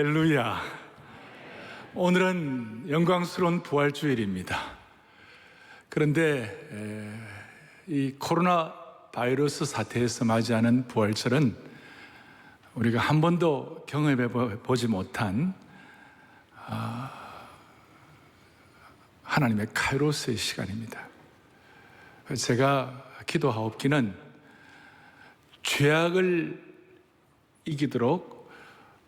할렐루야. 오늘은 영광스러운 부활주일입니다. 그런데 이 코로나 바이러스 사태에서 맞이하는 부활절은 우리가 한 번도 경험해 보지 못한 하나님의 카이로스의 시간입니다. 제가 기도하옵기는 죄악을 이기도록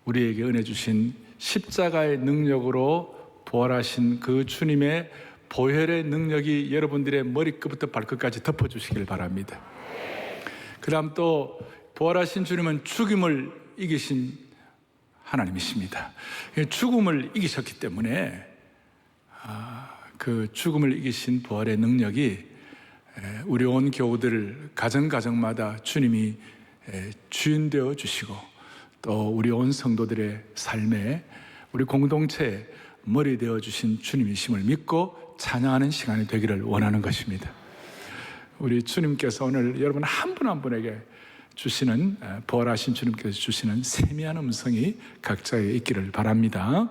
우리에게 은혜 주신 십자가의 능력으로 부활하신 그 주님의 보혈의 능력이 여러분들의 머리끝부터 발끝까지 덮어주시길 바랍니다. 그 다음 또 부활하신 주님은 죽음을 이기신 하나님이십니다. 죽음을 이기셨기 때문에 그 죽음을 이기신 부활의 능력이 우리 온 교우들 가정가정마다 주님이 주인 되어 주시고 또 우리 온 성도들의 삶에 우리 공동체에 머리 되어 주신 주님이심을 믿고 찬양하는 시간이 되기를 원하는 것입니다. 우리 주님께서 오늘 여러분 한 분 한 분에게 주시는 부활하신 주님께서 주시는 세미한 음성이 각자에 있기를 바랍니다.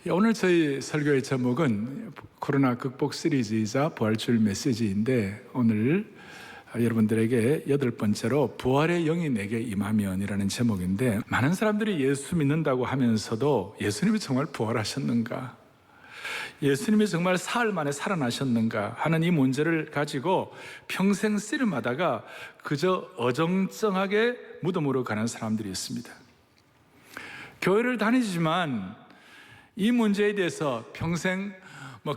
오늘 저희 설교의 제목은 코로나 극복 시리즈이자 부활주일 메시지인데 오늘 여러분들에게 8번째로 부활의 영이 내게 임하면이라는 제목인데, 많은 사람들이 예수 믿는다고 하면서도 예수님이 정말 부활하셨는가, 예수님이 정말 사흘 만에 살아나셨는가 하는 이 문제를 가지고 평생 씨름하다가 그저 어정쩡하게 무덤으로 가는 사람들이 있습니다. 교회를 다니지만 이 문제에 대해서 평생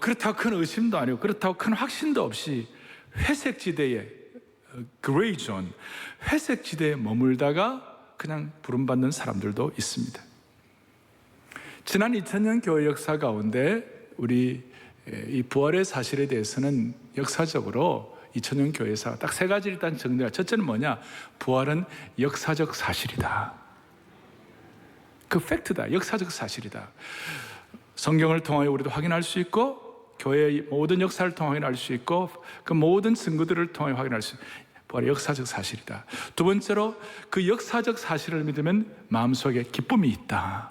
그렇다고 큰 의심도 아니고 그렇다고 큰 확신도 없이 회색지대에 그레이 존, 회색지대에 머물다가 그냥 부름받는 사람들도 있습니다. 지난 2000년 교회 역사 가운데 우리 이 부활의 사실에 대해서는 역사적으로 2000년 교회사 딱 세 가지 일단 정리가, 첫째는 뭐냐? 부활은 역사적 사실이다. 그 팩트다. 역사적 사실이다. 성경을 통하여 우리도 확인할 수 있고 교회의 모든 역사를 통해 확인할 수 있고 그 모든 증거들을 통해 확인할 수 있고 부활의 역사적 사실이다. 두 번째로 그 역사적 사실을 믿으면 마음속에 기쁨이 있다.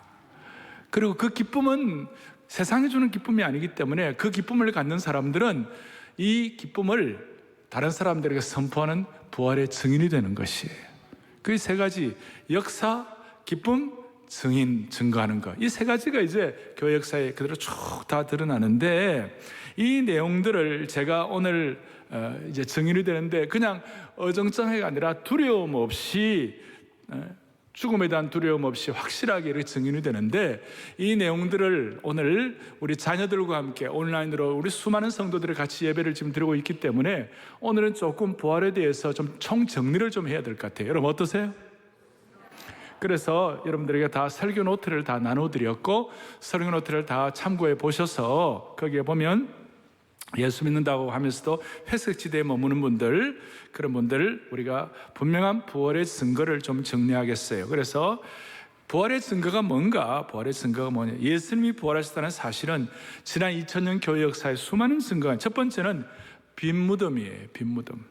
그리고 그 기쁨은 세상이 주는 기쁨이 아니기 때문에 그 기쁨을 갖는 사람들은 이 기쁨을 다른 사람들에게 선포하는 부활의 증인이 되는 것이에요. 그 세 가지, 역사, 기쁨, 증인, 증거하는 것, 이 세 가지가 이제 교회 역사에 그대로 쭉 다 드러나는데, 이 내용들을 제가 오늘 이제 증인이 되는데 그냥 어정쩡해가 아니라 두려움 없이, 죽음에 대한 두려움 없이 확실하게 이렇게 증인이 되는데, 이 내용들을 오늘 우리 자녀들과 함께 온라인으로 우리 수많은 성도들이 같이 예배를 지금 드리고 있기 때문에 오늘은 조금 부활에 대해서 좀 총정리를 좀 해야 될 것 같아요. 여러분 어떠세요? 그래서 여러분들에게 다 설교 노트를 다 나눠드렸고 설교 노트를 다 참고해 보셔서 거기에 보면 예수 믿는다고 하면서도 회색지대에 머무는 분들, 그런 분들 우리가 분명한 부활의 증거를 좀 정리하겠어요. 그래서 부활의 증거가 뭔가? 부활의 증거가 뭐냐? 예수님이 부활하셨다는 사실은 지난 2000년 교회 역사의 수많은 증거가, 첫 번째는 빈 무덤이에요. 빈 무덤.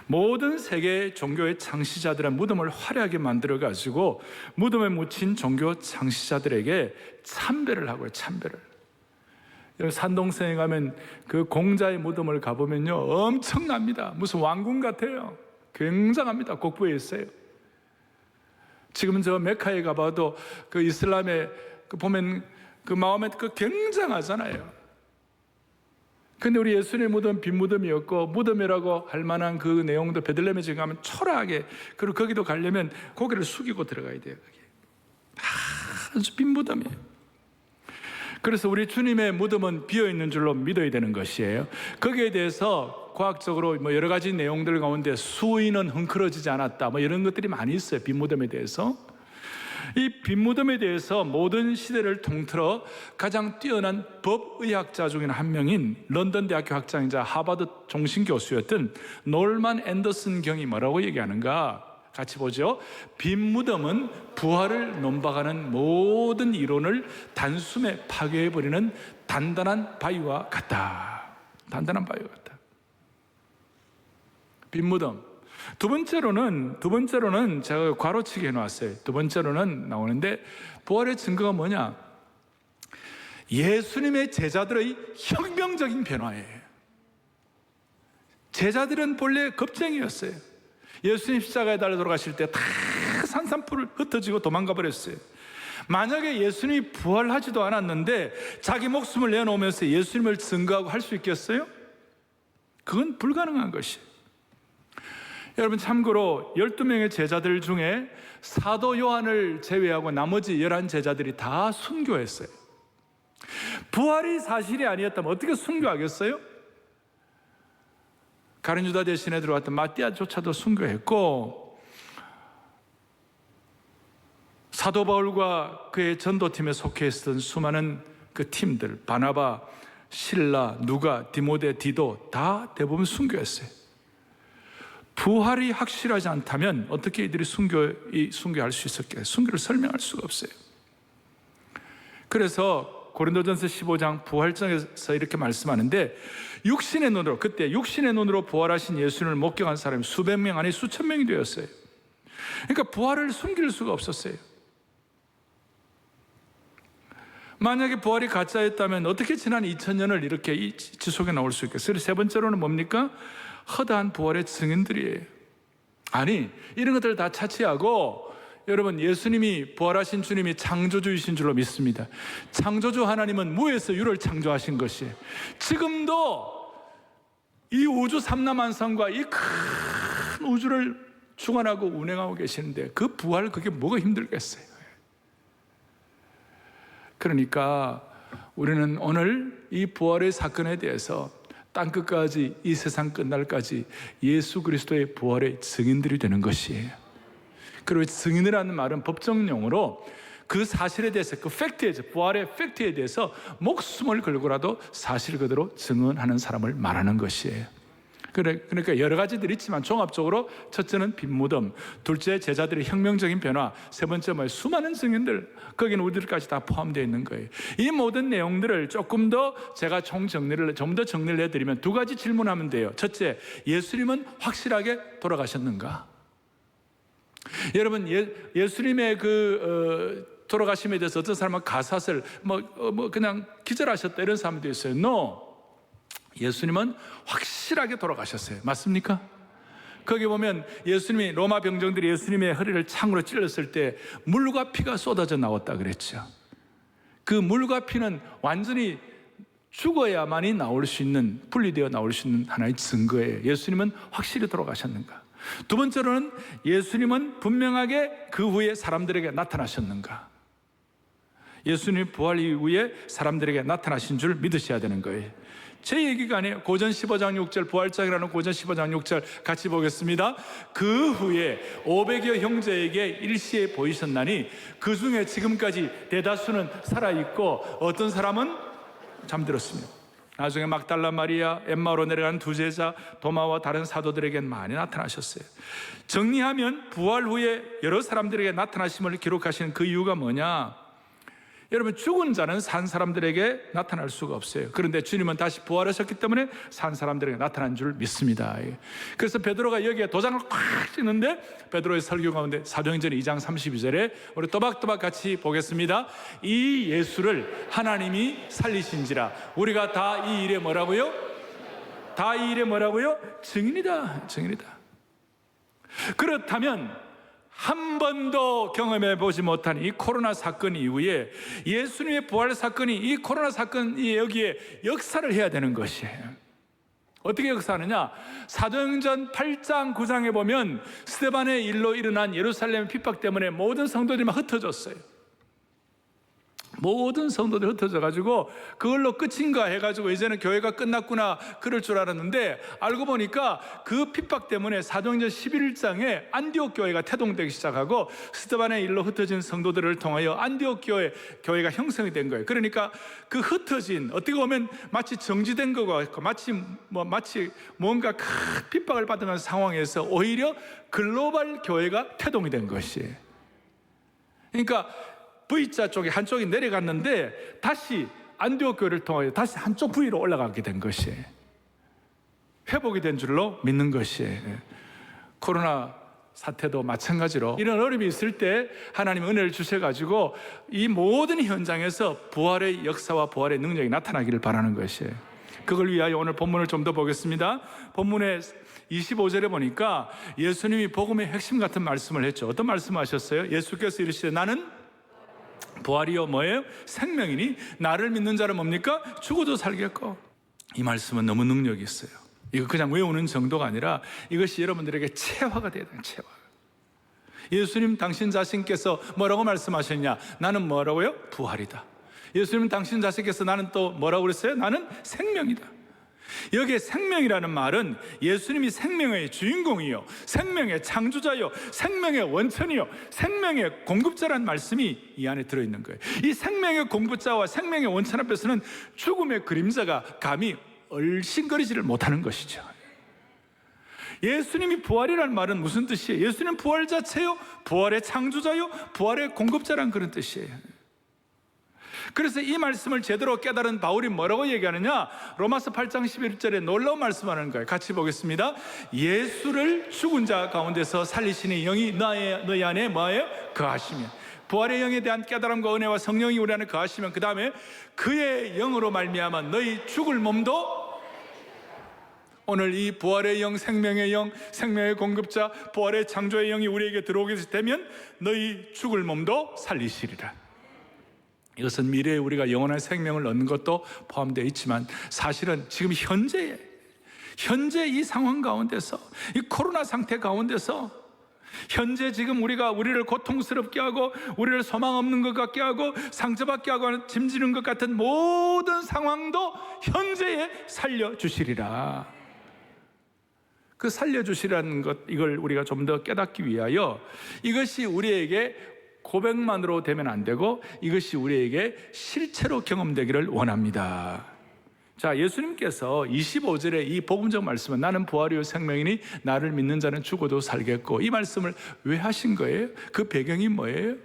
모든 세계 종교의 창시자들은 무덤을 화려하게 만들어가지고 무덤에 묻힌 종교 창시자들에게 참배를 하고요. 참배를. 산동성에 가면 그 공자의 무덤을 가보면요, 엄청납니다. 무슨 왕궁 같아요. 굉장합니다. 국부에 있어요. 지금 저 메카에 가봐도 그 이슬람에 보면 그 마음에 그 굉장하잖아요. 근데 우리 예수님의 무덤은 빈 무덤이었고, 무덤이라고 할 만한 그 내용도 베들레헴에 지금 가면 초라하게, 그리고 거기도 가려면 고개를 숙이고 들어가야 돼요. 거기 아주 빈 무덤이에요. 그래서 우리 주님의 무덤은 비어있는 줄로 믿어야 되는 것이에요. 거기에 대해서 과학적으로 여러 가지 내용들 가운데 수인은 흥크러지지 않았다, 이런 것들이 많이 있어요. 빈 무덤에 대해서. 이 빈 무덤에 대해서 모든 시대를 통틀어 가장 뛰어난 법의학자 중에 한 명인 런던 대학교 학장이자 하버드 종신교수였던 놀만 앤더슨 경이 뭐라고 얘기하는가? 같이 보죠. 빈 무덤은 부활을 논박하는 모든 이론을 단숨에 파괴해버리는 단단한 바위와 같다. 단단한 바위와 같다. 빈 무덤. 두 번째로는 제가 괄호치기 해놨어요. 두 번째로는 나오는데 부활의 증거가 뭐냐? 예수님의 제자들의 혁명적인 변화예요. 제자들은 본래 겁쟁이였어요. 예수님 십자가에 달려 돌아가실 때 다 산산풀을 흩어지고 도망가 버렸어요. 만약에 예수님이 부활하지도 않았는데 자기 목숨을 내놓으면서 예수님을 증거하고 할 수 있겠어요? 그건 불가능한 것이에요. 여러분, 참고로 12명의 제자들 중에 사도 요한을 제외하고 나머지 11 제자들이 다 순교했어요. 부활이 사실이 아니었다면 어떻게 순교하겠어요? 가룟 유다 대신에 들어왔던 마띠아조차도 순교했고, 사도 바울과 그의 전도팀에 속해 있었던 수많은 그 팀들, 바나바, 실라, 누가, 디모데, 디도 다 대부분 순교했어요. 부활이 확실하지 않다면 어떻게 이들이 순교할 수 있었겠어요? 순교를 설명할 수가 없어요. 그래서 고린도전서 15장 부활장에서 이렇게 말씀하는데, 육신의 눈으로, 그때 육신의 눈으로 부활하신 예수님을 목격한 사람이 수백 명 아니 수천 명이 되었어요. 그러니까 부활을 숨길 수가 없었어요. 만약에 부활이 가짜였다면 어떻게 지난 2000년을 이렇게 지속해 나올 수 있겠어요? 그래서 세 번째로는 뭡니까? 허다한 부활의 증인들이에요. 아니, 이런 것들을 다 차치하고, 여러분, 예수님이 부활하신 주님이 창조주이신 줄로 믿습니다. 창조주 하나님은 무에서 유를 창조하신 것이에요. 지금도 이 우주 삼라만상과 이 큰 우주를 주관하고 운행하고 계시는데 그 부활, 그게 뭐가 힘들겠어요? 그러니까 우리는 오늘 이 부활의 사건에 대해서 땅끝까지, 이 세상 끝날까지 예수 그리스도의 부활의 증인들이 되는 것이에요. 그리고 증인이라는 말은 법정용어로 그 사실에 대해서, 그 팩트에 대해서, 부활의 팩트에 대해서 목숨을 걸고라도 사실 그대로 증언하는 사람을 말하는 것이에요. 그러니까 여러 가지들이 있지만 종합적으로 첫째는 빈무덤, 둘째 제자들의 혁명적인 변화, 세 번째 수많은 증인들, 거기는 우리들까지 다 포함되어 있는 거예요. 이 모든 내용들을 조금 더 제가 좀 더 정리를 해드리면 두 가지 질문하면 돼요. 첫째, 예수님은 확실하게 돌아가셨는가? 여러분, 예수님의 돌아가심에 대해서 어떤 사람은 가사슬 그냥 기절하셨다 이런 사람도 있어요. No. 예수님은 확실하게 돌아가셨어요. 맞습니까? 거기 보면 예수님이, 로마 병정들이 예수님의 허리를 창으로 찔렀을 때 물과 피가 쏟아져 나왔다 그랬죠. 그 물과 피는 완전히 죽어야만이 나올 수 있는, 분리되어 나올 수 있는 하나의 증거예요. 예수님은 확실히 돌아가셨는가? 두 번째로는 예수님은 분명하게 그 후에 사람들에게 나타나셨는가? 예수님 부활 이후에 사람들에게 나타나신 줄 믿으셔야 되는 거예요. 제 얘기가 아니에요. 고전 15장 6절, 부활장이라는 고전 15장 6절 같이 보겠습니다. 그 후에 500여 형제에게 일시에 보이셨나니 그 중에 지금까지 대다수는 살아있고 어떤 사람은 잠들었습니다. 나중에 막달라 마리아, 엠마오로 내려간 두 제자, 도마와 다른 사도들에겐 많이 나타나셨어요. 정리하면 부활 후에 여러 사람들에게 나타나심을 기록하시는 그 이유가 뭐냐? 여러분, 죽은 자는 산 사람들에게 나타날 수가 없어요. 그런데 주님은 다시 부활하셨기 때문에 산 사람들에게 나타난 줄 믿습니다. 그래서 베드로가 여기에 도장을 꽉 찍는데, 베드로의 설교 가운데 사도행전 2장 32절에 우리 또박또박 같이 보겠습니다. 이 예수를 하나님이 살리신지라 우리가 다 이 일에 뭐라고요? 다 이 일에 뭐라고요? 증인이다. 그렇다면 한 번도 경험해 보지 못한 이 코로나 사건 이후에 예수님의 부활 사건이, 이 코로나 사건이 여기에 역사를 해야 되는 것이에요. 어떻게 역사하느냐? 사도행전 8장 9장에 보면 스데반의 일로 일어난 예루살렘 핍박 때문에 모든 성도들이 막 흩어졌어요. 모든 성도들이 흩어져가지고 그걸로 끝인가 해가지고 이제는 교회가 끝났구나 그럴 줄 알았는데, 알고 보니까 그 핍박 때문에 사도행전 11장에 안디옥 교회가 태동되기 시작하고 스데반의 일로 흩어진 성도들을 통하여 안디옥 교회가 형성이 된 거예요. 그러니까 그 흩어진, 어떻게 보면 마치 정지된 것 같고 마치 뭔가 큰 핍박을 받은 상황에서 오히려 글로벌 교회가 태동이 된 것이에요. 그러니까 V자 쪽에 한쪽이 내려갔는데 다시 안디옥 교회를 통하여 다시 한쪽 V로 올라가게 된 것이에요. 회복이 된 줄로 믿는 것이에요. 코로나 사태도 마찬가지로 이런 어려움이 있을 때 하나님 은혜를 주셔가지고 이 모든 현장에서 부활의 역사와 부활의 능력이 나타나기를 바라는 것이에요. 그걸 위하여 오늘 본문을 좀 더 보겠습니다. 본문의 25절에 보니까 예수님이 복음의 핵심 같은 말씀을 했죠. 어떤 말씀을 하셨어요? 예수께서 이르시되 나는 부활이요 뭐예요? 생명이니 나를 믿는 자는 뭡니까? 죽어도 살겠고. 이 말씀은 너무 능력이 있어요. 이거 그냥 외우는 정도가 아니라 이것이 여러분들에게 체화가 돼야 돼요. 체화. 예수님 당신 자신께서 뭐라고 말씀하셨냐? 나는 뭐라고요? 부활이다. 예수님 당신 자신께서 나는 또 뭐라고 그랬어요? 나는 생명이다. 여기에 생명이라는 말은 예수님이 생명의 주인공이요, 생명의 창조자요, 생명의 원천이요, 생명의 공급자라는 말씀이 이 안에 들어있는 거예요. 이 생명의 공급자와 생명의 원천 앞에서는 죽음의 그림자가 감히 얼씬거리지를 못하는 것이죠. 예수님이 부활이라는 말은 무슨 뜻이에요? 예수님 부활 자체요, 부활의 창조자요, 부활의 공급자라는 그런 뜻이에요. 그래서 이 말씀을 제대로 깨달은 바울이 뭐라고 얘기하느냐? 로마서 8장 11절에 놀라운 말씀하는 거예요. 같이 보겠습니다. 예수를 죽은 자 가운데서 살리시는 영이 너희 안에 뭐예요? 거하시면, 부활의 영에 대한 깨달음과 은혜와 성령이 우리 안에 거하시면, 그 다음에 그의 영으로 말미암아 너희 죽을 몸도, 오늘 이 부활의 영, 생명의 영, 생명의 공급자, 부활의 창조의 영이 우리에게 들어오게 되면 너희 죽을 몸도 살리시리라. 이것은 미래에 우리가 영원한 생명을 얻는 것도 포함되어 있지만, 사실은 지금 현재 이 상황 가운데서, 이 코로나 상태 가운데서, 현재 지금 우리를 고통스럽게 하고 우리를 소망 없는 것 같게 하고 상처받게 하고 짐지는 것 같은 모든 상황도 현재에 살려주시리라. 그 살려주시라는 것, 이걸 우리가 좀 더 깨닫기 위하여 이것이 우리에게 고백만으로 되면 안 되고 이것이 우리에게 실체로 경험되기를 원합니다. 자, 예수님께서 25절에 이 복음적 말씀은 나는 부활이요 생명이니 나를 믿는 자는 죽어도 살겠고, 이 말씀을 왜 하신 거예요? 그 배경이 뭐예요?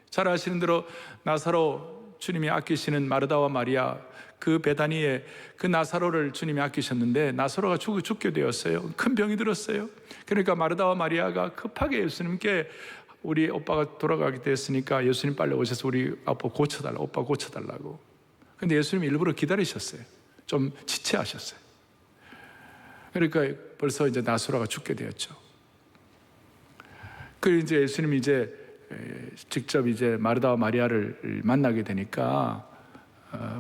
잘 아시는 대로 나사로, 주님이 아끼시는 마르다와 마리아, 그 베다니에 그 나사로를 주님이 아끼셨는데 나사로가 죽게 되었어요. 큰 병이 들었어요. 그러니까 마르다와 마리아가 급하게 예수님께, 우리 오빠가 돌아가게 됐으니까 예수님 빨리 오셔서 우리 오빠 고쳐달라고. 근데 예수님이 일부러 기다리셨어요. 좀 지체하셨어요. 그러니까 벌써 이제 나사로가 죽게 되었죠. 그리고 이제 예수님이 직접 마르다와 마리아를 만나게 되니까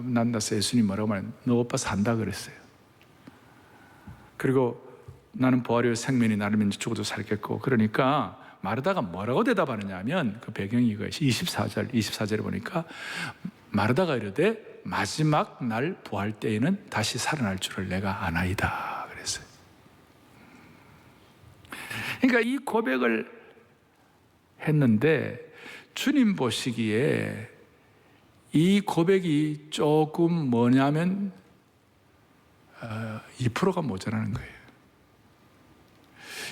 만나서 예수님 뭐라고 말해요? 너 오빠 산다 그랬어요. 그리고 나는 부활이요 생명이 나를 믿는 죽어도 살겠고, 그러니까 마르다가 뭐라고 대답하느냐 하면 그 배경이 이것이 24절에 보니까 마르다가 이르되 마지막 날 부활 때에는 다시 살아날 줄을 내가 아나이다 그랬어요. 그러니까 이 고백을 했는데 주님 보시기에 이 고백이 조금 뭐냐면 2%가 모자라는 거예요.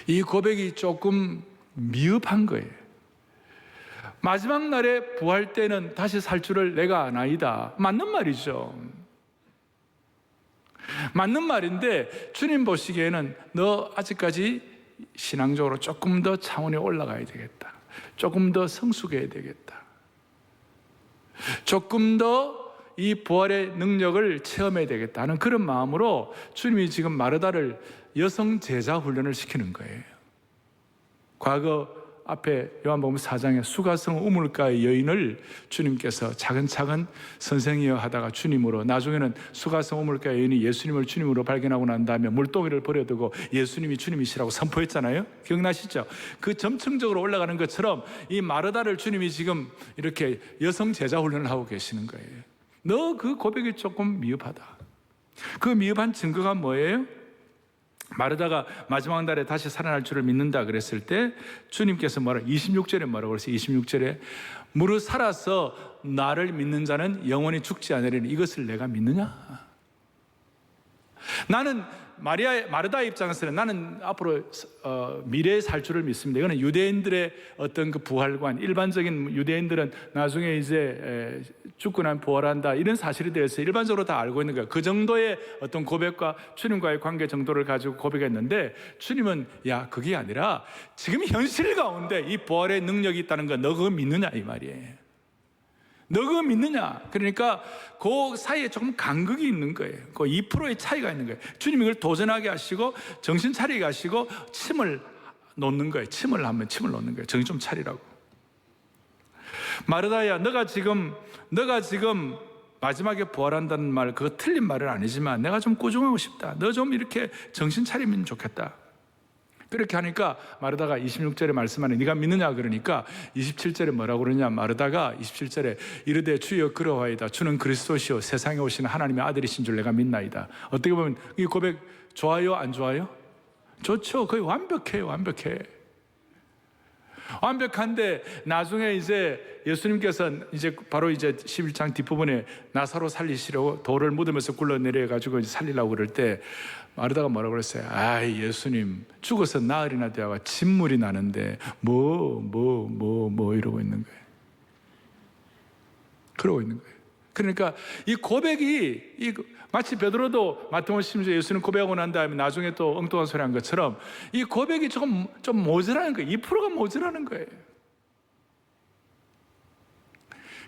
이 고백이 조금 미흡한 거예요. 마지막 날에 부활 때는 다시 살 줄을 내가 아나이다. 맞는 말이죠. 맞는 말인데 주님 보시기에는 너 아직까지 신앙적으로 조금 더 차원에 올라가야 되겠다. 조금 더 성숙해야 되겠다. 조금 더 이 부활의 능력을 체험해야 되겠다는 그런 마음으로 주님이 지금 마르다를 여성 제자 훈련을 시키는 거예요. 과거 앞에 요한복음 4장에 수가성 우물가의 여인을 주님께서 차근차근 선생이여 하다가 주님으로, 나중에는 수가성 우물가의 여인이 예수님을 주님으로 발견하고 난 다음에 물동이를 버려두고 예수님이 주님이시라고 선포했잖아요. 기억나시죠? 그 점층적으로 올라가는 것처럼 이 마르다를 주님이 지금 이렇게 여성 제자 훈련을 하고 계시는 거예요. 너 그 고백이 조금 미흡하다. 그 미흡한 증거가 뭐예요? 마르다가 마지막 날에 다시 살아날 줄을 믿는다 그랬을 때 주님께서 26절에 뭐라고 그랬어요? 26절에 무릇 살아서 나를 믿는 자는 영원히 죽지 않으리니 이것을 내가 믿느냐? 나는 마르다의 입장에서는 나는 앞으로 미래에 살 줄을 믿습니다. 이거는 유대인들의 어떤 그 부활관, 일반적인 유대인들은 나중에 이제 죽고 나면 부활한다, 이런 사실에 대해서 일반적으로 다 알고 있는 거예요. 그 정도의 어떤 고백과 주님과의 관계 정도를 가지고 고백했는데, 주님은 야, 그게 아니라 지금 현실 가운데 이 부활의 능력이 있다는 거 너 그거 믿느냐 이 말이에요. 너 그거 믿느냐? 그러니까 그 사이에 조금 간극이 있는 거예요. 그 2%의 차이가 있는 거예요. 주님이 이걸 도전하게 하시고 정신 차리게 하시고 침을 놓는 거예요. 침을 놓는 거예요. 정신 좀 차리라고. 마르다야, 너가 지금 마지막에 부활한다는 말, 그거 틀린 말은 아니지만 내가 좀 꾸중하고 싶다. 너 좀 이렇게 정신 차리면 좋겠다. 그렇게 하니까 마르다가 26절에 말씀하는 네가 믿느냐 그러니까 27절에 뭐라고 그러냐, 마르다가 27절에 이르되 주여 그러하이다. 주는 그리스도시요 세상에 오시는 하나님의 아들이신 줄 내가 믿나이다. 어떻게 보면 이 고백 좋아요 안 좋아요? 좋죠. 거의 완벽해요. 완벽한데 나중에 이제 예수님께서 이제 바로 이제 11장 뒷부분에 나사로 살리시려고 돌을 묻으면서 굴러내려 가지고 살리려고 그럴 때 마르다가 뭐라고 그랬어요? 아, 예수님 죽어서 나흘이나 되어가 진물이 나는데 이러고 있는 거예요. 그러고 있는 거예요. 그러니까 이 고백이 마치 베드로도 마태복음 16절 예수님 고백하고 난 다음에 나중에 또 엉뚱한 소리 한 것처럼 이 고백이 좀 모자라는 거예요. 2%가 모자라는 거예요.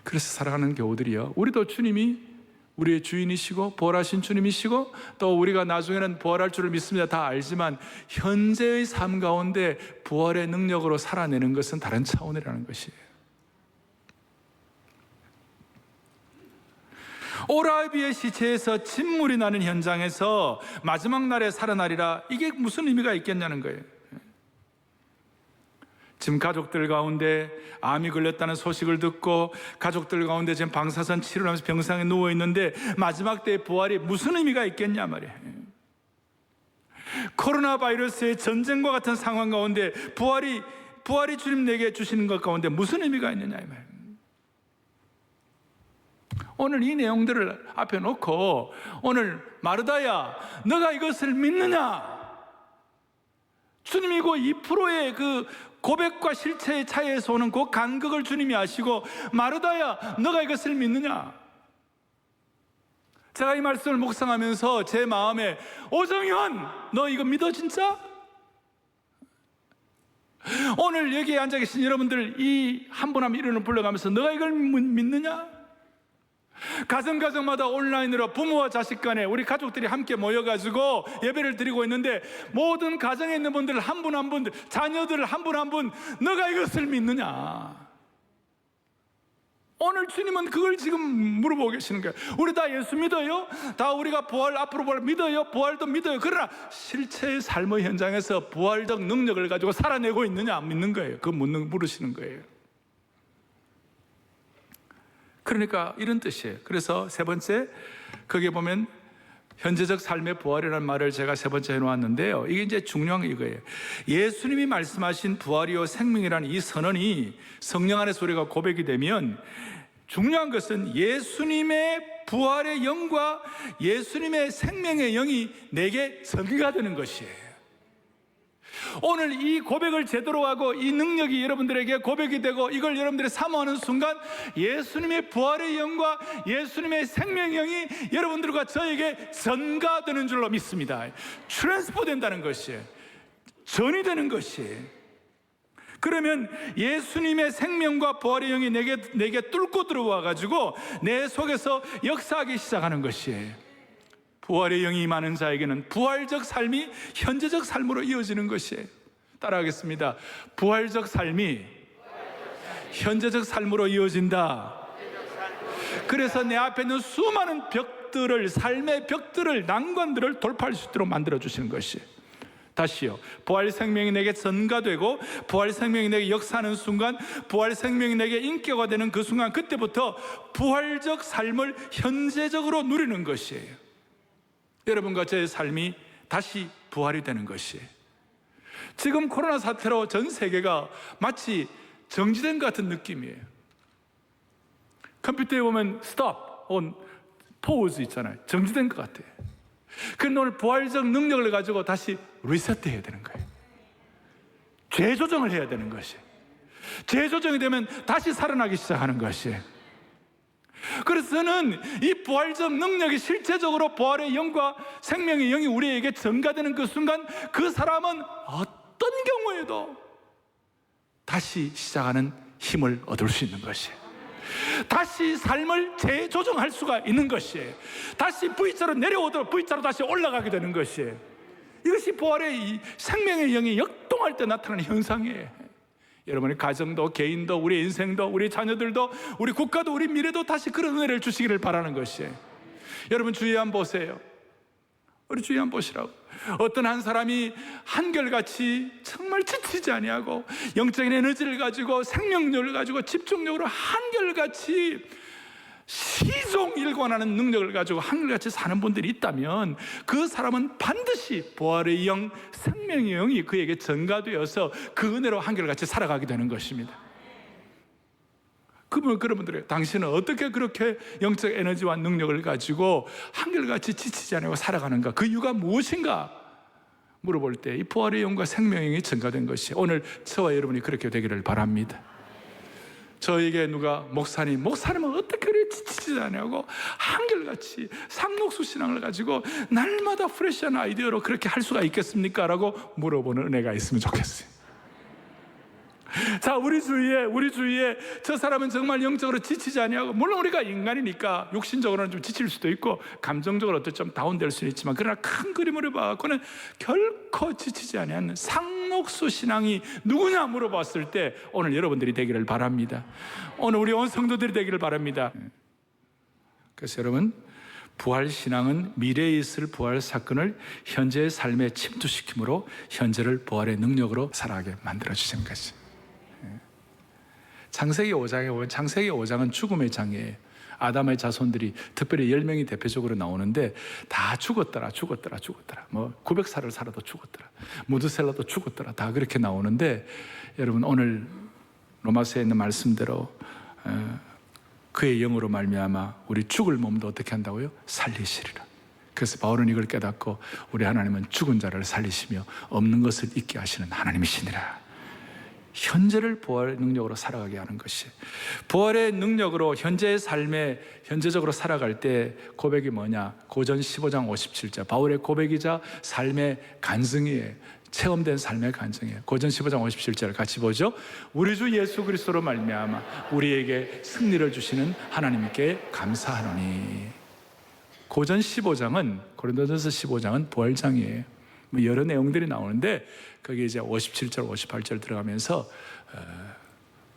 그래서 살아가는 교우들이요, 우리도 주님이 우리의 주인이시고 부활하신 주님이시고 또 우리가 나중에는 부활할 줄을 믿습니다. 다 알지만 현재의 삶 가운데 부활의 능력으로 살아내는 것은 다른 차원이라는 것이에요. 오라비의 시체에서 진물이 나는 현장에서 마지막 날에 살아나리라, 이게 무슨 의미가 있겠냐는 거예요. 지금 가족들 가운데 암이 걸렸다는 소식을 듣고 가족들 가운데 지금 방사선 치료를 하면서 병상에 누워 있는데 마지막 때의 부활이 무슨 의미가 있겠냐 말이에요. 코로나 바이러스의 전쟁과 같은 상황 가운데 부활이 주님 내게 주시는 것 가운데 무슨 의미가 있느냐 이 말이에요. 오늘 이 내용들을 앞에 놓고 오늘 마르다야, 너가 이것을 믿느냐? 주님이 그 2%의 그 고백과 실체의 차이에서 오는 그 간극을 주님이 아시고 마르다야, 너가 이것을 믿느냐? 제가 이 말씀을 묵상하면서 제 마음에 오정현, 너 이거 믿어 진짜? 오늘 여기에 앉아 계신 여러분들 이 한 분 한 분 이름을 불러가면서 너가 이걸 믿느냐? 가정마다 온라인으로 부모와 자식 간에 우리 가족들이 함께 모여가지고 예배를 드리고 있는데 모든 가정에 있는 분들 한 분 한 분, 자녀들 한 분 한 분, 너가 이것을 믿느냐? 오늘 주님은 그걸 지금 물어보고 계시는 거예요. 우리 다 예수 믿어요? 다 우리가 부활, 앞으로 부활 믿어요? 부활도 믿어요. 그러나 실체의 삶의 현장에서 부활적 능력을 가지고 살아내고 있느냐 안 믿는 거예요. 그거 물으시는 거예요. 그러니까 이런 뜻이에요. 그래서 세 번째, 거기에 보면 현재적 삶의 부활이라는 말을 제가 세 번째 해놓았는데요, 이게 이제 중요한 게 이거예요. 예수님이 말씀하신 부활이요 생명이라는 이 선언이 성령 안에서 우리가 고백이 되면 중요한 것은 예수님의 부활의 영과 예수님의 생명의 영이 내게 전가되는 것이에요. 오늘 이 고백을 제대로 하고 이 능력이 여러분들에게 고백이 되고 이걸 여러분들이 사모하는 순간 예수님의 부활의 영과 예수님의 생명의 영이 여러분들과 저에게 전가되는 줄로 믿습니다. 트랜스포 된다는 것이에요. 전이 되는 것이에요. 그러면 예수님의 생명과 부활의 영이 내게 뚫고 들어와 가지고 내 속에서 역사하기 시작하는 것이에요. 부활의 영이 임하는 자에게는 부활적 삶이 현재적 삶으로 이어지는 것이에요. 따라하겠습니다. 부활적 삶이 현재적 삶으로 이어진다. 그래서 내 앞에 있는 수많은 벽들을, 삶의 벽들을, 난관들을 돌파할 수 있도록 만들어 주시는 것이에요. 다시요, 부활 생명이 내게 전가되고 부활 생명이 내게 역사하는 순간, 부활 생명이 내게 인격화 되는 그 순간, 그때부터 부활적 삶을 현재적으로 누리는 것이에요. 여러분과 저의 삶이 다시 부활이 되는 것이에요. 지금 코로나 사태로 전 세계가 마치 정지된 것 같은 느낌이에요. 컴퓨터에 보면 스톱, pause 있잖아요. 정지된 것 같아요. 그런데 오늘 부활적 능력을 가지고 다시 리셋해야 되는 거예요. 재조정을 해야 되는 것이. 재조정이 되면 다시 살아나기 시작하는 것이. 그래서 저는 이 부활적 능력이 실제적으로 부활의 영과 생명의 영이 우리에게 전가되는 그 순간 그 사람은 어떤 경우에도 다시 시작하는 힘을 얻을 수 있는 것이에요. 다시 삶을 재조정할 수가 있는 것이에요. 다시 V자로 내려오도록 V자로 다시 올라가게 되는 것이에요. 이것이 부활의 이 생명의 영이 역동할 때 나타나는 현상이에요. 여러분의 가정도, 개인도, 우리 인생도, 우리 자녀들도, 우리 국가도, 우리 미래도 다시 그런 은혜를 주시기를 바라는 것이에요. 여러분 주위 한번 보세요. 우리 주위 한번 보시라고. 어떤 한 사람이 한결같이 정말 지치지 아니하고 영적인 에너지를 가지고 생명력을 가지고 집중력으로 한결같이 시종일관하는 능력을 가지고 한결같이 사는 분들이 있다면 그 사람은 반드시 부활의 영, 생명의 영이 그에게 전가되어서 그 은혜로 한결같이 살아가게 되는 것입니다. 그러면 그런 분들에게 당신은 어떻게 그렇게 영적 에너지와 능력을 가지고 한결같이 지치지 않고 살아가는가? 그 이유가 무엇인가? 물어볼 때 이 부활의 영과 생명의 영이 전가된 것이 오늘 저와 여러분이 그렇게 되기를 바랍니다. 저에게 누가 목사님은 어떻게 그렇게 지치지 않냐고 한결같이 상록수 신앙을 가지고 날마다 프레시한 아이디어로 그렇게 할 수가 있겠습니까? 라고 물어보는 은혜가 있으면 좋겠어요. 자, 우리 주위에 저 사람은 정말 영적으로 지치지 아니하고, 물론 우리가 인간이니까 육신적으로는 좀 지칠 수도 있고 감정적으로 어떤 좀 다운될 수는 있지만, 그러나 큰 그림으로 봐서는 결코 지치지 아니하는 상록수 신앙이 누구냐 물어봤을 때 오늘 여러분들이 되기를 바랍니다. 오늘 우리 온 성도들이 되기를 바랍니다. 그래서 여러분, 부활신앙은 미래에 있을 부활 사건을 현재의 삶에 침투시킴으로 현재를 부활의 능력으로 살아가게 만들어주시는 것이죠. 창세기 5장에 보면 창세기 5장은 죽음의 장이에요. 아담의 자손들이 특별히 10명이 대표적으로 나오는데 다 죽었더라. 뭐 900살을 살아도 죽었더라. 무드셀라도 죽었더라. 다 그렇게 나오는데, 여러분 오늘 로마서에 있는 말씀대로 그의 영으로 말미암아 우리 죽을 몸도 어떻게 한다고요? 살리시리라. 그래서 바울은 이걸 깨닫고 우리 하나님은 죽은 자를 살리시며 없는 것을 있게 하시는 하나님이시니라. 현재를 부활의 능력으로 살아가게 하는 것이, 부활의 능력으로 현재의 삶에 현재적으로 살아갈 때 고백이 뭐냐? 고전 15장 57절 바울의 고백이자 삶의 간증이에요. 체험된 삶의 간증이에요. 고전 15장 57절 같이 보죠. 우리 주 예수 그리스도로 말미암아 우리에게 승리를 주시는 하나님께 감사하노니. 고전 15장은, 고린도전서 15장은 부활장이에요. 여러 내용들이 나오는데 거기 이제 57절, 58절 들어가면서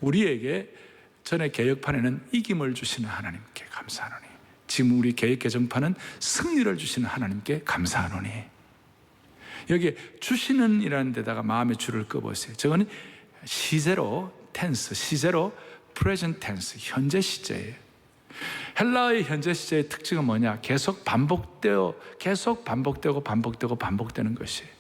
우리에게 전에 개혁판에는 이김을 주시는 하나님께 감사하노니, 지금 우리 개혁 개정판은 승리를 주시는 하나님께 감사하노니. 여기 주시는 이라는 데다가 마음의 줄을 꺼보세요. 저거는 시제로 텐스, 시제로 프레젠트 텐스, 현재 시제예요. 헬라어의 현재 시제의 특징은 뭐냐? 계속 반복되고 반복되는 것이에요.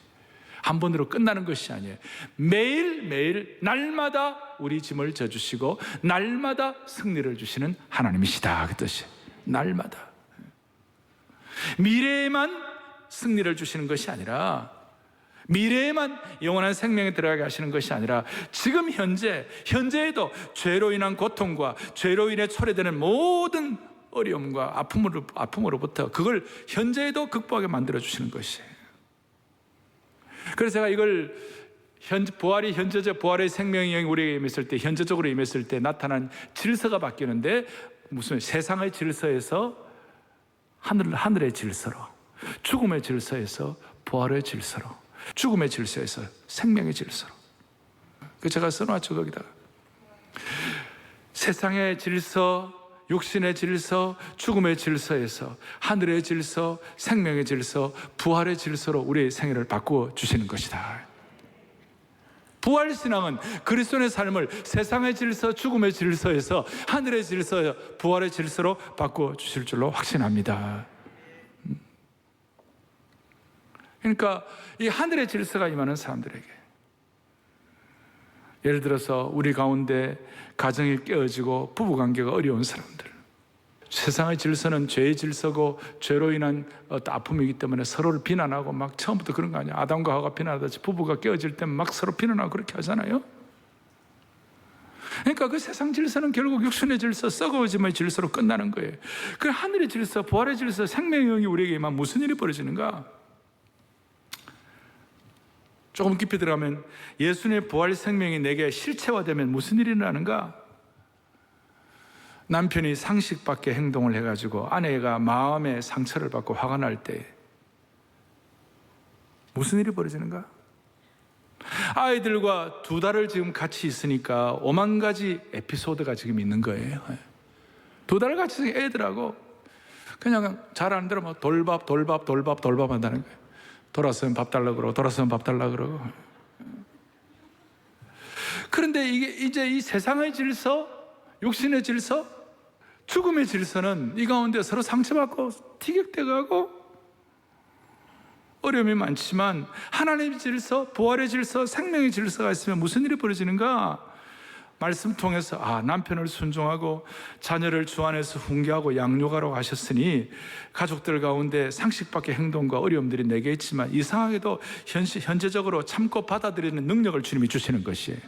한 번으로 끝나는 것이 아니에요. 매일매일 날마다 우리 짐을 져주시고 날마다 승리를 주시는 하나님이시다, 그 뜻이에요. 날마다. 미래에만 승리를 주시는 것이 아니라, 미래에만 영원한 생명에 들어가게 하시는 것이 아니라 지금 현재에도 죄로 인한 고통과 죄로 인해 초래되는 모든 어려움과 아픔으로부터 그걸 현재에도 극복하게 만들어주시는 것이에요. 그래서 제가 이걸 부활이 현재적 부활의 생명의 영이 우리에게 임했을 때, 현재적으로 임했을 때 나타난 질서가 바뀌는데, 무슨 세상의 질서에서 하늘의 질서로, 죽음의 질서에서 부활의 질서로, 죽음의 질서에서 생명의 질서로. 그 제가 써놨죠, 거기다가. 세상의 질서, 육신의 질서, 죽음의 질서에서 하늘의 질서, 생명의 질서, 부활의 질서로 우리의 생애를 바꾸어 주시는 것이다. 부활신앙은 그리스도의 삶을 세상의 질서, 죽음의 질서에서 하늘의 질서, 부활의 질서로 바꾸어 주실 줄로 확신합니다. 그러니까 이 하늘의 질서가 임하는 사람들에게, 예를 들어서 우리 가운데 가정이 깨어지고 부부관계가 어려운 사람들, 세상의 질서는 죄의 질서고 죄로 인한 아픔이기 때문에 서로를 비난하고 막 처음부터 그런 거 아니야. 아담과 하와가 비난하듯이 부부가 깨어질 때면 막 서로 비난하고 그렇게 하잖아요. 그러니까 그 세상 질서는 결국 육신의 질서, 썩어짐의 질서로 끝나는 거예요. 그 하늘의 질서, 부활의 질서, 생명의 영이 우리에게 임하면 무슨 일이 벌어지는가? 조금 깊이 들어가면 예수님의 부활 생명이 내게 실체화되면 무슨 일이 일어나는가? 남편이 상식 밖의 행동을 해가지고 아내가 마음의 상처를 받고 화가 날 때 무슨 일이 벌어지는가? 아이들과 2달을 지금 같이 있으니까 5만 가지 에피소드가 지금 있는 거예요. 2달 같이 애들하고 그냥 잘하는 대로 막 돌밥 한다는 거예요. 돌아서면 밥 달라고 그러고 돌아서면 밥 달라고 그러고. 그런데 이게 이제 이 세상의 질서, 육신의 질서, 죽음의 질서는 이 가운데 서로 상처받고 티격대가고 어려움이 많지만 하나님의 질서, 부활의 질서, 생명의 질서가 있으면 무슨 일이 벌어지는가? 말씀 통해서 남편을 순종하고 자녀를 주 안에서 훈계하고 양육하라고 하셨으니 가족들 가운데 상식 밖의 행동과 어려움들이 내게 있지만 이상하게도 현재적으로 참고 받아들이는 능력을 주님이 주시는 것이에요.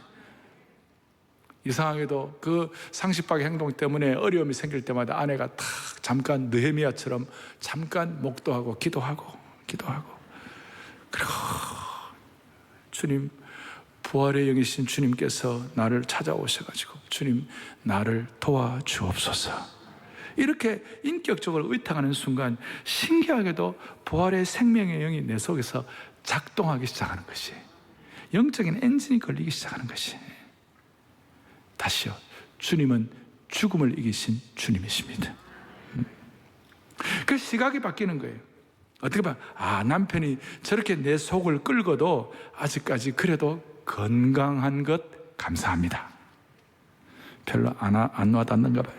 이상하게도 그 상식 밖의 행동 때문에 어려움이 생길 때마다 아내가 탁 잠깐 느헤미야처럼 잠깐 목도하고 기도하고 그리고 주님, 부활의 영이신 주님께서 나를 찾아오셔가지고 주님 나를 도와주옵소서, 이렇게 인격적으로 의탁하는 순간 신기하게도 부활의 생명의 영이 내 속에서 작동하기 시작하는 것이, 영적인 엔진이 걸리기 시작하는 것이. 다시요, 주님은 죽음을 이기신 주님이십니다. 그 시각이 바뀌는 거예요. 어떻게 보면 남편이 저렇게 내 속을 끌고도 아직까지 그래도 건강한 것 감사합니다. 별로 안 와닿는가 봐요.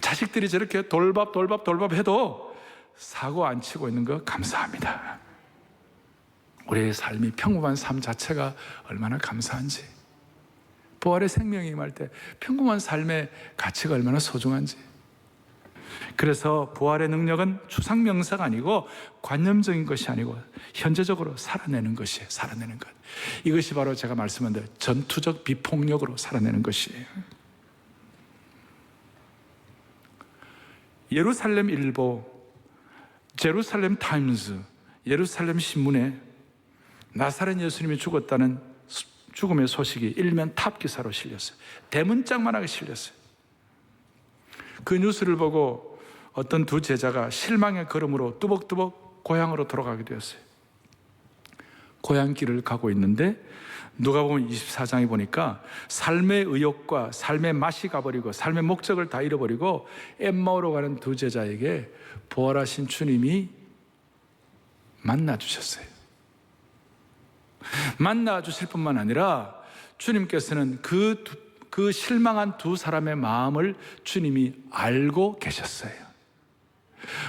자식들이 저렇게 돌밥 해도 사고 안 치고 있는 거 감사합니다. 우리의 삶이 평범한 삶 자체가 얼마나 감사한지, 부활의 생명이 임할 때 평범한 삶의 가치가 얼마나 소중한지. 그래서 부활의 능력은 추상명사가 아니고 관념적인 것이 아니고 현재적으로 살아내는 것이에요. 살아내는 것. 이것이 바로 제가 말씀한 대로 전투적 비폭력으로 살아내는 것이에요. 예루살렘 일보, 제루살렘 타임즈, 예루살렘 신문에 나사렛 예수님이 죽었다는 죽음의 소식이 일면 탑 기사로 실렸어요. 대문짝만하게 실렸어요. 그 뉴스를 보고 어떤 2 제자가 실망의 걸음으로 뚜벅뚜벅 고향으로 돌아가게 되었어요. 고향길을 가고 있는데 누가복음 24장에 보니까 삶의 의욕과 삶의 맛이 가버리고 삶의 목적을 다 잃어버리고 엠마오로 가는 2 제자에게 부활하신 주님이 만나주셨어요. 만나주실 뿐만 아니라 주님께서는 그 실망한 2 사람의 마음을 주님이 알고 계셨어요.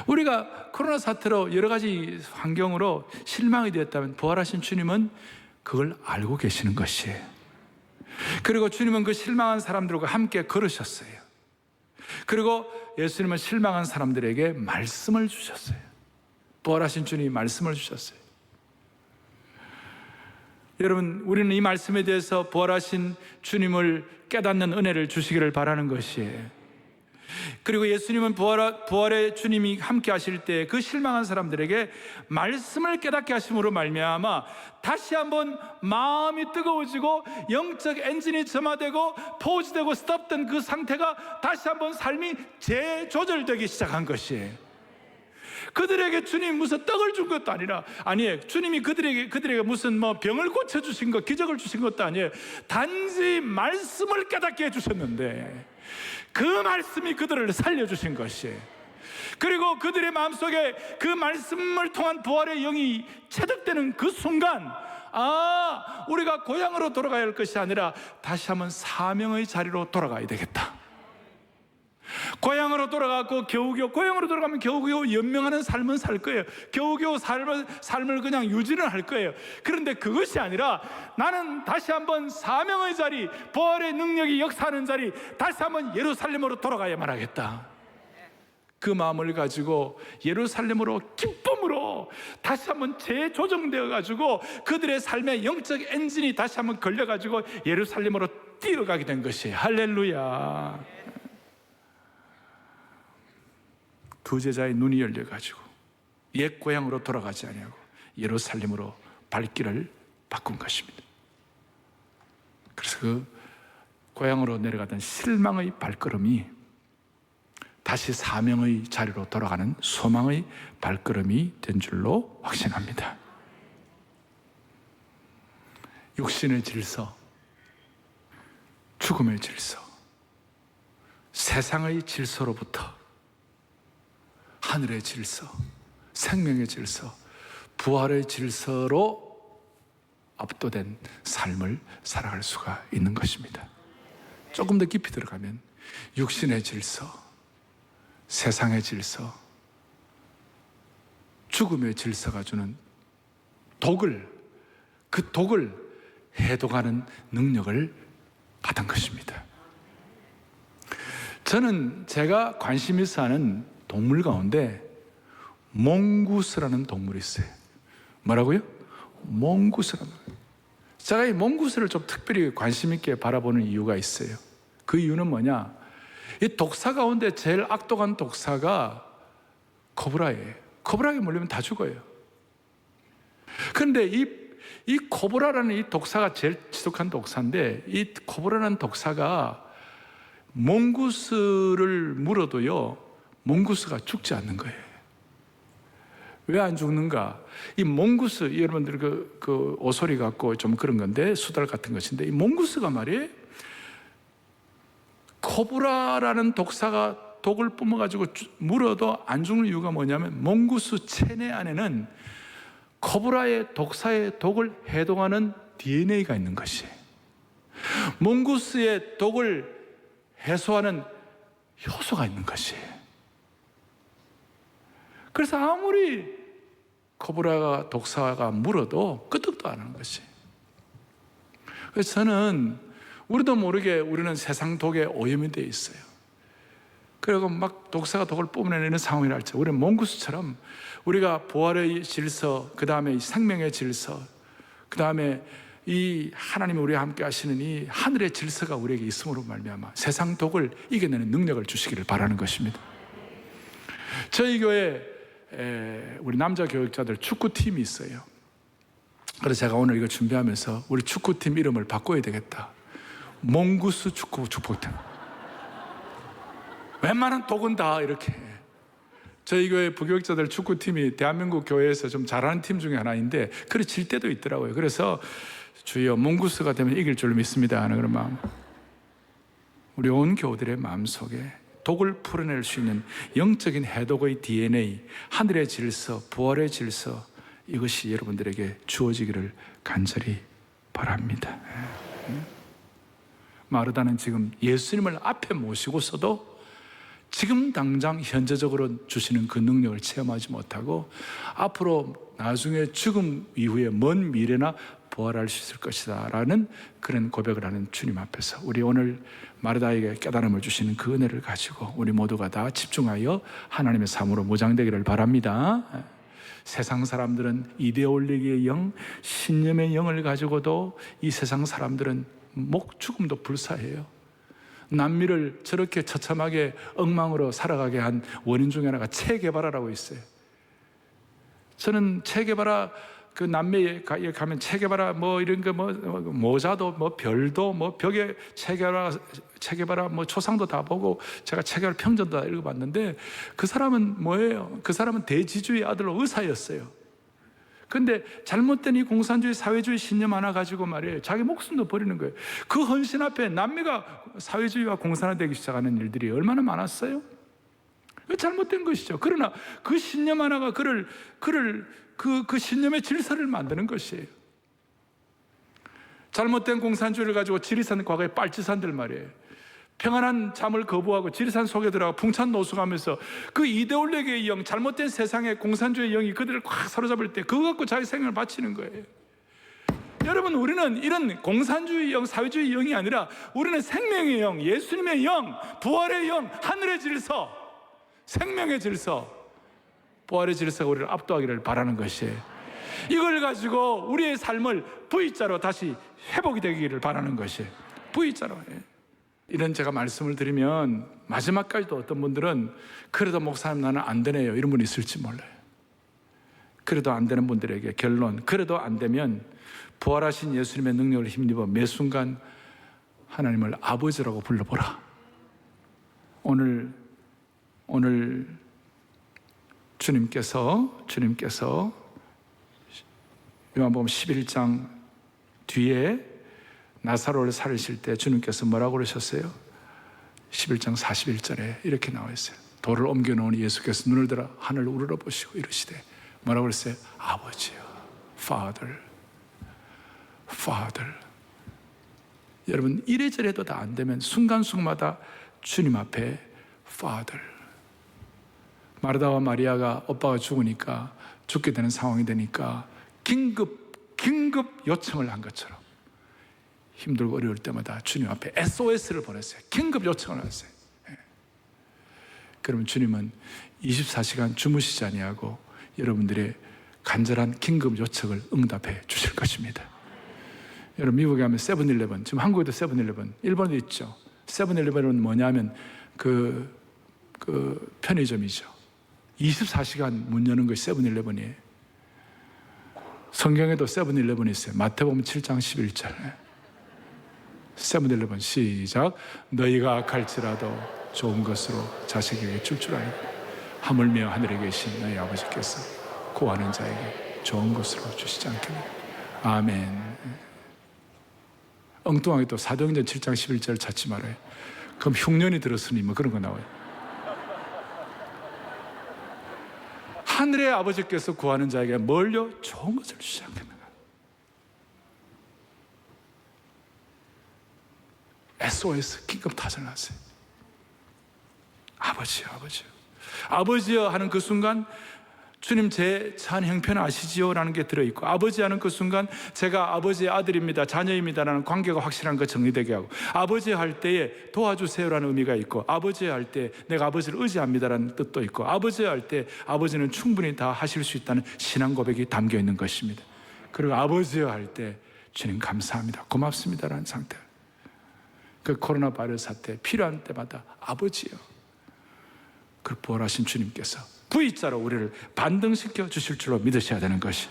우리가 코로나 사태로 여러 가지 환경으로 실망이 되었다면 부활하신 주님은 그걸 알고 계시는 것이에요. 그리고 주님은 그 실망한 사람들과 함께 걸으셨어요. 그리고 예수님은 실망한 사람들에게 말씀을 주셨어요. 부활하신 주님이 말씀을 주셨어요. 여러분, 우리는 이 말씀에 대해서 부활하신 주님을 깨닫는 은혜를 주시기를 바라는 것이에요. 그리고 예수님은 부활의 주님이 함께 하실 때 그 실망한 사람들에게 말씀을 깨닫게 하심으로 말미암아 다시 한번 마음이 뜨거워지고 영적 엔진이 점화되고 포즈되고 스톱된 그 상태가 다시 한번 삶이 재조절되기 시작한 것이에요. 그들에게 주님이 무슨 떡을 준 것도 아니에요. 주님이 그들에게 무슨 병을 고쳐주신 것, 기적을 주신 것도 아니에요. 단지 말씀을 깨닫게 해주셨는데 그 말씀이 그들을 살려주신 것이에요. 그리고 그들의 마음속에 그 말씀을 통한 부활의 영이 체득되는 그 순간 우리가 고향으로 돌아가야 할 것이 아니라 다시 한번 사명의 자리로 돌아가야 되겠다. 고향으로 고향으로 돌아가고 겨우겨우, 고향으로 돌아가면 겨우겨우 연명하는 삶은 살 거예요. 겨우겨우 삶을 그냥 유지는 할 거예요. 그런데 그것이 아니라 나는 다시 한번 사명의 자리, 부활의 능력이 역사하는 자리, 다시 한번 예루살렘으로 돌아가야만 하겠다. 그 마음을 가지고 예루살렘으로 기쁨으로 다시 한번 재조정되어 가지고 그들의 삶의 영적 엔진이 다시 한번 걸려 가지고 예루살렘으로 뛰어가게 된 것이에요. 할렐루야. 두 제자의 눈이 열려 가지고 옛 고향으로 돌아가지 아니하고 예루살렘으로 발길을 바꾼 것입니다. 그래서 그 고향으로 내려가던 실망의 발걸음이 다시 사명의 자리로 돌아가는 소망의 발걸음이 된 줄로 확신합니다. 육신의 질서, 죽음의 질서, 세상의 질서로부터 하늘의 질서, 생명의 질서, 부활의 질서로 압도된 삶을 살아갈 수가 있는 것입니다. 조금 더 깊이 들어가면 육신의 질서, 세상의 질서, 죽음의 질서가 주는 그 독을 해독하는 능력을 받은 것입니다. 저는 제가 관심 있어 하는 동물 가운데 몽구스라는 동물이 있어요. 뭐라고요? 몽구스라는. 제가 이 몽구스를 좀 특별히 관심 있게 바라보는 이유가 있어요. 그 이유는 뭐냐? 이 독사 가운데 제일 악독한 독사가 코브라예요. 코브라에 물리면 다 죽어요. 그런데 이 코브라라는 이 독사가 제일 지독한 독사인데, 이 코브라라는 독사가 몽구스를 물어도요, 몽구스가 죽지 않는 거예요. 왜 안 죽는가? 이 몽구스, 여러분들 그 오소리 같고 좀 그런 건데, 수달 같은 것인데, 이 몽구스가 말이에요, 코브라라는 독사가 독을 뿜어가지고 물어도 안 죽는 이유가 뭐냐면, 몽구스 체내 안에는 코브라의 독사의 독을 해독하는 DNA가 있는 것이에요. 몽구스의 독을 해소하는 효소가 있는 것이에요. 그래서 아무리 코브라가 독사가 물어도 끄떡도 안 하는 것이에요. 그래서 저는 우리도 모르게 우리는 세상 독에 오염이 되어 있어요. 그리고 막 독사가 독을 뿜어내는 상황이랄지, 우리는 몽구스처럼 우리가 부활의 질서, 그 다음에 생명의 질서, 그 다음에 이 하나님이 우리와 함께 하시는 이 하늘의 질서가 우리에게 있음으로 말미암아 세상 독을 이겨내는 능력을 주시기를 바라는 것입니다. 저희 교회 우리 남자 교육자들 축구팀이 있어요. 그래서 제가 오늘 이거 준비하면서 우리 축구팀 이름을 바꿔야 되겠다. 몽구스 축구팀. 웬만한 독은 다 이렇게. 저희 교회 부교육자들 축구팀이 대한민국 교회에서 좀 잘하는 팀 중에 하나인데, 그래 질 때도 있더라고요. 그래서 주여 몽구스가 되면 이길 줄 믿습니다 하는 그런 마음. 우리 온 교우들의 마음속에 독을 풀어낼 수 있는 영적인 해독의 DNA, 하늘의 질서, 부활의 질서, 이것이 여러분들에게 주어지기를 간절히 바랍니다. 마르다는 지금 예수님을 앞에 모시고서도 지금 당장 현재적으로 주시는 그 능력을 체험하지 못하고 앞으로 나중에 죽음 이후에 먼 미래나 부활할 수 있을 것이다 라는 그런 고백을 하는 주님 앞에서 우리 오늘 마르다에게 깨달음을 주시는 그 은혜를 가지고 우리 모두가 다 집중하여 하나님의 삶으로 무장되기를 바랍니다. 세상 사람들은 이데올로기의 영, 신념의 영을 가지고도 이 세상 사람들은 죽음도 불사해요. 남미를 저렇게 처참하게 엉망으로 살아가게 한 원인 중에 하나가 체게바라라고 있어요. 저는 체게바라 그 남미에 가면 체게바라 뭐 이런 거 뭐 모자도 뭐 별도 뭐 벽에 체게바라 뭐 초상도 다 보고 제가 체게바라 평전도 다 읽어봤는데, 그 사람은 뭐예요? 그 사람은 대지주의 아들로 의사였어요. 근데 잘못된 이 공산주의 사회주의 신념 하나 가지고 말이에요, 자기 목숨도 버리는 거예요. 그 헌신 앞에 남미가 사회주의와 공산화되기 시작하는 일들이 얼마나 많았어요? 잘못된 것이죠. 그러나 그 신념 하나가 그 신념의 질서를 만드는 것이에요. 잘못된 공산주의를 가지고 지리산 과거의 빨치산들 말이에요, 평안한 잠을 거부하고 지리산 속에 들어가 풍찬 노숙하면서 그 이데올로기의 영, 잘못된 세상의 공산주의 영이 그들을 꽉 사로잡을 때 그거 갖고 자기 생명을 바치는 거예요. 여러분, 우리는 이런 공산주의 영, 사회주의 영이 아니라 우리는 생명의 영, 예수님의 영, 부활의 영, 하늘의 질서, 생명의 질서, 부활의 질서가 우리를 압도하기를 바라는 것이에요. 이걸 가지고 우리의 삶을 V자로 다시 회복이 되기를 바라는 것이에요. V자로. 이런 제가 말씀을 드리면 마지막까지도 어떤 분들은 그래도 목사님 나는 안 되네요, 이런 분이 있을지 몰라요. 그래도 안 되는 분들에게 결론, 그래도 안 되면 부활하신 예수님의 능력을 힘입어 매 순간 하나님을 아버지라고 불러보라. 오늘 주님께서 요한복음 11장 뒤에 나사로를 살리실 때 주님께서 뭐라고 그러셨어요? 11장 41절에 이렇게 나와 있어요. 돌을 옮겨놓은 예수께서 눈을 들어 하늘을 우러러 보시고 이러시되 뭐라고 그랬어요? 아버지요, Father. 여러분, 이래저래도 다 안 되면 순간순간마다 주님 앞에 Father. 마르다와 마리아가 오빠가 죽으니까, 죽게 되는 상황이 되니까 긴급 요청을 한 것처럼 힘들고 어려울 때마다 주님 앞에 SOS를 보냈어요. 긴급 요청을 했어요. 그러면 주님은 24시간 주무시지 아니하고 여러분들의 간절한 긴급 요청을 응답해 주실 것입니다. 여러분, 미국에 가면 세븐일레븐, 지금 한국에도 세븐일레븐, 일본에도 있죠. 세븐일레븐은 뭐냐면 그 편의점이죠. 24시간 문 여는 것이 세븐일레븐이에요. 성경에도 세븐일레븐이 있어요. 마태복음 7장 11절. 세븐일레븐 시작. 너희가 갈지라도 좋은 것으로 자식에게 줄 줄 알고 하물며 하늘에 계신 너희 아버지께서 구하는 자에게 좋은 것으로 주시지 않겠느냐. 아멘. 엉뚱하게 또 사도행전 7장 11절을 찾지 말아요. 그럼 흉년이 들었으니 뭐 그런 거 나와요. 하늘의 아버지께서 구하는 자에게 뭘요? 좋은 것을 주시지 않겠는가. SOS 긴급 타전을 하세요. 아버지요, 아버지요. 아버지요 하는 그 순간 주님 제 산 형편 아시지요? 라는 게 들어있고, 아버지 하는 그 순간 제가 아버지의 아들입니다, 자녀입니다 라는 관계가 확실한 거 정리되게 하고, 아버지 할 때에 도와주세요 라는 의미가 있고, 아버지 할 때 내가 아버지를 의지합니다 라는 뜻도 있고, 아버지 할 때 아버지는 충분히 다 하실 수 있다는 신앙 고백이 담겨 있는 것입니다. 그리고 아버지요 할 때 주님 감사합니다, 고맙습니다 라는 상태. 그 코로나 바이러스 사태 필요한 때마다 아버지요, 그 부활하신 주님께서 V자로 우리를 반등시켜 주실 줄로 믿으셔야 되는 것이,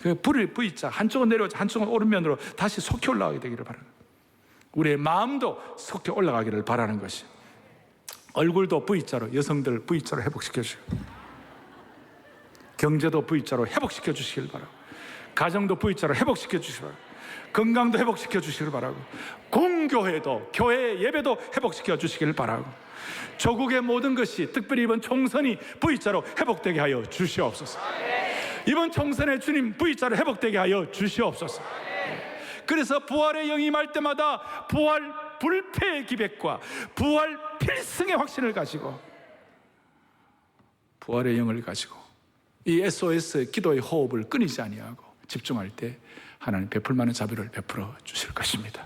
그 V자 한쪽은 내려오지 한쪽은 오른면으로 다시 속히 올라가게 되기를 바라는, 우리의 마음도 속히 올라가기를 바라는 것이, 얼굴도 V자로, 여성들 V자로 회복시켜 주시고, 경제도 V자로 회복시켜 주시길 바라고, 가정도 V자로 회복시켜 주시길 바라고, 건강도 회복시켜 주시길 바라고, 공교회도, 교회 예배도 회복시켜 주시길 바라고, 조국의 모든 것이, 특별히 이번 총선이 V자로 회복되게 하여 주시옵소서. 이번 총선에 주님 V자로 회복되게 하여 주시옵소서. 그래서 부활의 영이 임할 때마다 부활 불패의 기백과 부활 필승의 확신을 가지고, 부활의 영을 가지고 이 SOS 기도의 호흡을 끊이지 아니하고 집중할 때 하나님 베풀 만한 자비를 베풀어 주실 것입니다.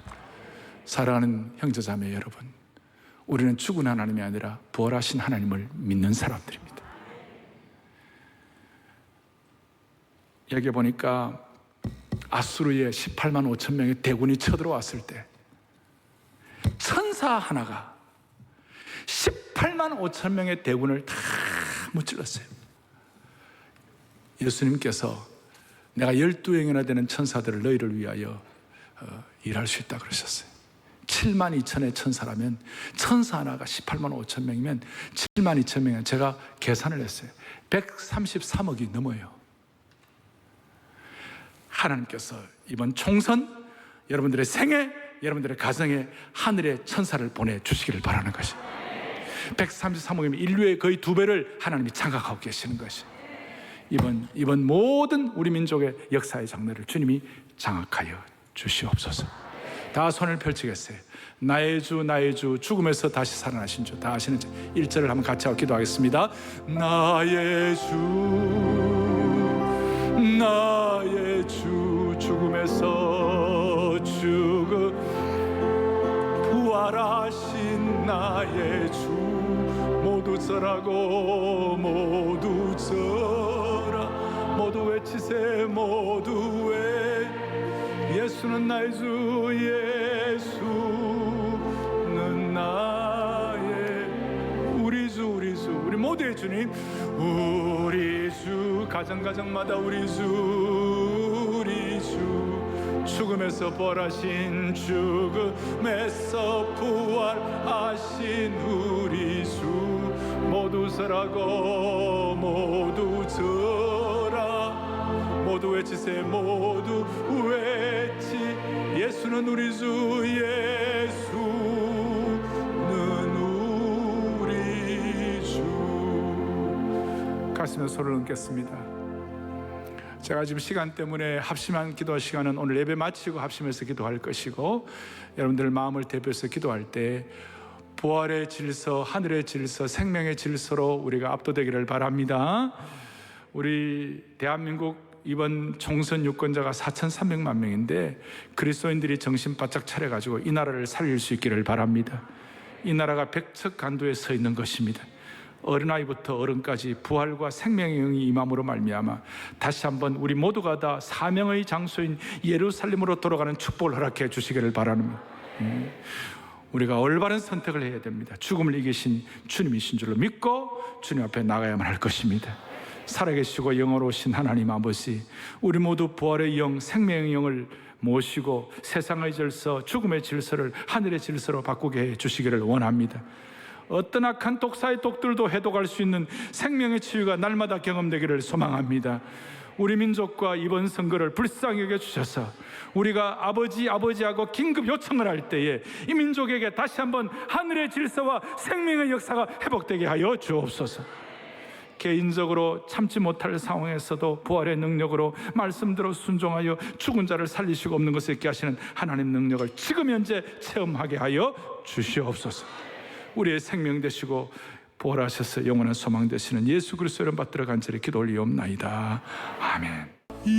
사랑하는 형제자매 여러분, 우리는 죽은 하나님이 아니라 부활하신 하나님을 믿는 사람들입니다. 여기 보니까 아수르의 18만 5천 명의 대군이 쳐들어왔을 때 천사 하나가 18만 5천 명의 대군을 다 무찔렀어요. 예수님께서 내가 12행이나 되는 천사들을 너희를 위하여 일할 수 있다 그러셨어요. 7만 2천의 천사라면 천사 하나가 18만 5천 명이면 7만 2천 명이면 제가 계산을 했어요. 133억이 넘어요. 하나님께서 이번 총선, 여러분들의 생애, 여러분들의 가정에 하늘의 천사를 보내주시기를 바라는 것이, 133억이면 인류의 거의 2배를 하나님이 장악하고 계시는 것이, 이번 모든 우리 민족의 역사의 장르를 주님이 장악하여 주시옵소서. 다 손을 펼치겠어요. 나의 주 나의 주 죽음에서 다시 살아나신 주. 다 아시는 1절을 한번 같이 하고 기도하겠습니다. 나의 주 나의 주 죽음에서 부활하신 나의 주 모두 절하고 모두 절하 모두 외치세 모두 외 예수는 나의 주 예수는 나의 우리 주 우리 모두의 주님 우리 주 가정가정마다 우리 주 죽음에서 부활하신 죽음에서 부활하신 우리 주 모두 설하고 모두 절하 모두 외치세 모두 외치 예수는 우리 주 예수는 우리 주. 가슴에 손을 얹겠습니다. 제가 지금 시간 때문에 합심한 기도 시간은 오늘 예배 마치고 합심해서 기도할 것이고, 여러분들 마음을 대표해서 기도할 때 부활의 질서, 하늘의 질서, 생명의 질서로 우리가 압도되기를 바랍니다. 우리 대한민국 이번 총선 유권자가 4,300만 명인데 그리스도인들이 정신 바짝 차려가지고 이 나라를 살릴 수 있기를 바랍니다. 이 나라가 백척간도에 서 있는 것입니다. 어린아이부터 어른까지 부활과 생명의 영이 임함으로 말미암아 다시 한번 우리 모두가 다 사명의 장소인 예루살렘으로 돌아가는 축복을 허락해 주시기를 바랍니다. 우리가 올바른 선택을 해야 됩니다. 죽음을 이기신 주님이신 줄로 믿고 주님 앞에 나가야만 할 것입니다. 살아계시고 영원하신 하나님 아버지, 우리 모두 부활의 영, 생명의 영을 모시고 세상의 질서, 죽음의 질서를 하늘의 질서로 바꾸게 해 주시기를 원합니다. 어떤 악한 독사의 독들도 해독할 수 있는 생명의 치유가 날마다 경험되기를 소망합니다. 우리 민족과 이번 선거를 불쌍히 여겨주셔서 우리가 아버지하고 긴급 요청을 할 때에 이 민족에게 다시 한번 하늘의 질서와 생명의 역사가 회복되게 하여 주옵소서. 개인적으로 참지 못할 상황에서도 부활의 능력으로 말씀대로 순종하여 죽은 자를 살리시고 없는 것을 있게 하시는 하나님 능력을 지금 현재 체험하게 하여 주시옵소서. 우리의 생명 되시고 부활하셔서 영원한 소망 되시는 예수 그리스도를 받들어 간절히 기도 올리옵나이다. 아멘.